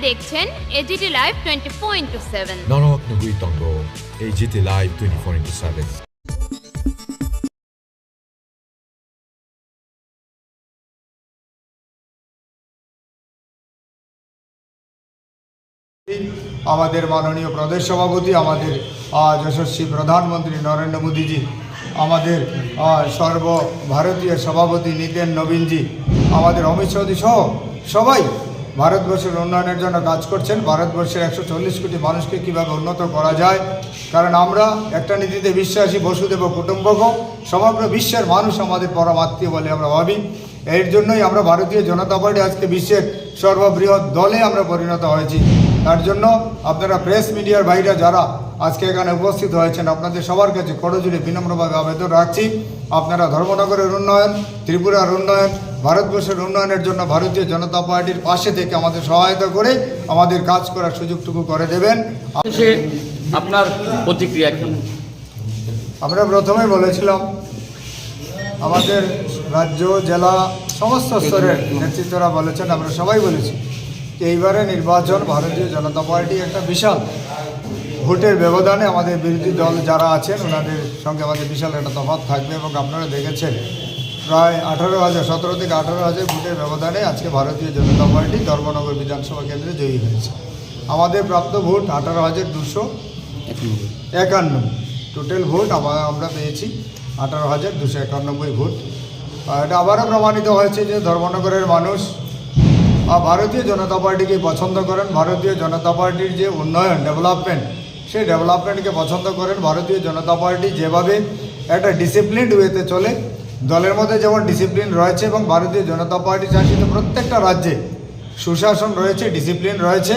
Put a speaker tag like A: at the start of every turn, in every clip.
A: দেখছেন AGT live 24/7।
B: নরক নগুই তঙ্গ AGT Live 24/7।
C: আমাদের মাননীয় প্রদেশ সভাপতি, আমাদের যশস্বী প্রধানমন্ত্রী নরেন্দ্র মোদীজি, আমাদের সর্বভারতীয় সভাপতি নিতেন নবীনজি, আমাদের অমিত শাহজি সহ সবাই ভারতবর্ষের উন্নয়নের জন্য কাজ করছেন। ভারতবর্ষের 140 কোটি মানুষকে কীভাবে উন্নত করা যায়, কারণ আমরা একটা নীতিতে বিশ্বাসী, বসুদেব কুটুম্বকম, সমগ্র বিশ্বের মানুষ আমাদের পরমাত্মীয় বলে আমরা ভাবি। এর জন্যই আমরা ভারতীয় জনতা পার্টি আজকে বিশ্বের সর্ববৃহৎ দলে আমরা পরিণত হয়েছি। তার জন্য আপনারা প্রেস মিডিয়ার ভাইরা যারা আজকে এখানে উপস্থিত হয়েছেন, আপনাদের সবার কাছে করজোড়ে বিনম্রভাবে আবেদন রাখছি, আপনারা ধর্মনগরের উন্নয়ন, ত্রিপুরার উন্নয়ন, ভারতবর্ষের উন্নয়নের জন্য ভারতীয় জনতা পার্টির পাশে থেকে আমাদের সহায়তা করে আমাদের কাজ করার সুযোগটুকু করে দেবেন।
D: আপনার প্রতিক্রিয়া কি?
C: আমরা প্রথমে বলেছিলাম, আমাদের রাজ্য, জেলা, সমস্ত স্তরের নেতৃত্বরা বলেছেন, আমরা সবাই বলেছি যে এইবারে নির্বাচন ভারতীয় জনতা পার্টি একটা বিশাল ভোটের ব্যবধানে, আমাদের বিরোধী দল যারা আছেন ওনাদের সঙ্গে আমাদের বিশাল একটা তফাৎ থাকবে। এবং আপনারা দেখেছেন প্রায় 18,000, 17 থেকে 18,000 ভোটের ব্যবধানে আজকে ভারতীয় জনতা পার্টি ধর্মনগর বিধানসভা কেন্দ্রে জয়ী হয়েছে। আমাদের প্রাপ্ত ভোট 18,251। টোটাল ভোট আমরা পেয়েছি 18,291 ভোট। এটা আবারও প্রমাণিত হয়েছে যে ধর্মনগরের মানুষ ভারতীয় জনতা পার্টিকে পছন্দ করেন। ভারতীয় জনতা পার্টির যে উন্নয়ন, ডেভেলপমেন্ট, সেই ডেভেলপমেন্টকে পছন্দ করেন। ভারতীয় জনতা পার্টি যেভাবে একটা ডিসিপ্লিনড ওয়েতে চলে, দলের মধ্যে যেমন ডিসিপ্লিন রয়েছে এবং ভারতীয় জনতা পার্টি শাসিত প্রত্যেকটা রাজ্যে সুশাসন রয়েছে, ডিসিপ্লিন রয়েছে।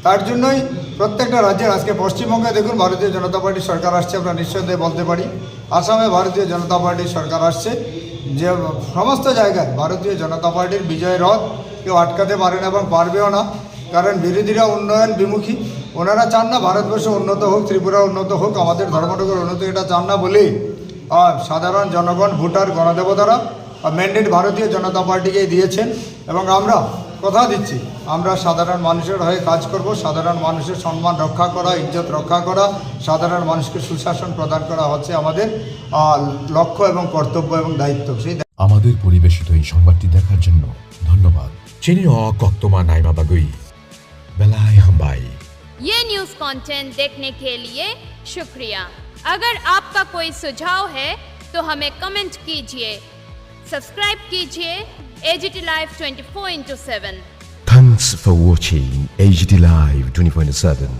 C: তার জন্যই প্রত্যেকটা রাজ্যের, আজকে পশ্চিমবঙ্গে দেখুন ভারতীয় জনতা পার্টির সরকার আসছে, আমরা নিঃসন্দেহে বলতে পারি। আসামে ভারতীয় জনতা পার্টির সরকার আসছে। যে সমস্ত জায়গায় ভারতীয় জনতা পার্টির বিজয় রথ কেউ আটকাতে পারে না এবং পারবেও না, কারণ বিরোধীরা উন্নয়ন বিমুখী। ওনারা চান না ভারতবর্ষ উন্নত হোক, ত্রিপুরা উন্নত হোক, আমাদের ধর্মনগর উন্নত, এটা চান না বলেই সাধারণ জনগণ, ভোটার, গণদেবতারা ম্যান্ডেট ভারতীয় জনতা পার্টিকেই দিয়েছেন। এবং আমরা কথা দিচ্ছি, আমরা সাধারণ মানুষের হয়ে কাজ করব। সাধারণ মানুষের সম্মান রক্ষা করা, ইজ্জত রক্ষা করা, সাধারণ মানুষকে সুশাসন প্রদান করা হচ্ছে আমাদের লক্ষ্য এবং কর্তব্য এবং দায়িত্ব। সেই
B: আমাদের পরিবেশিত এই সংবাদটি দেখার জন্য ধন্যবাদ। চিনি কক্তমা নাইমা বাগুই বেলাই হাম্বাই।
A: ये न्यूज़ कंटेंट देखने के लिए शुक्रिया। अगर आपका कोई सुझाव है तो हमें कमेंट कीजिए, सब्सक्राइब कीजिए AGT live 24/7।
E: Thanks for watching AGT Live 24/7.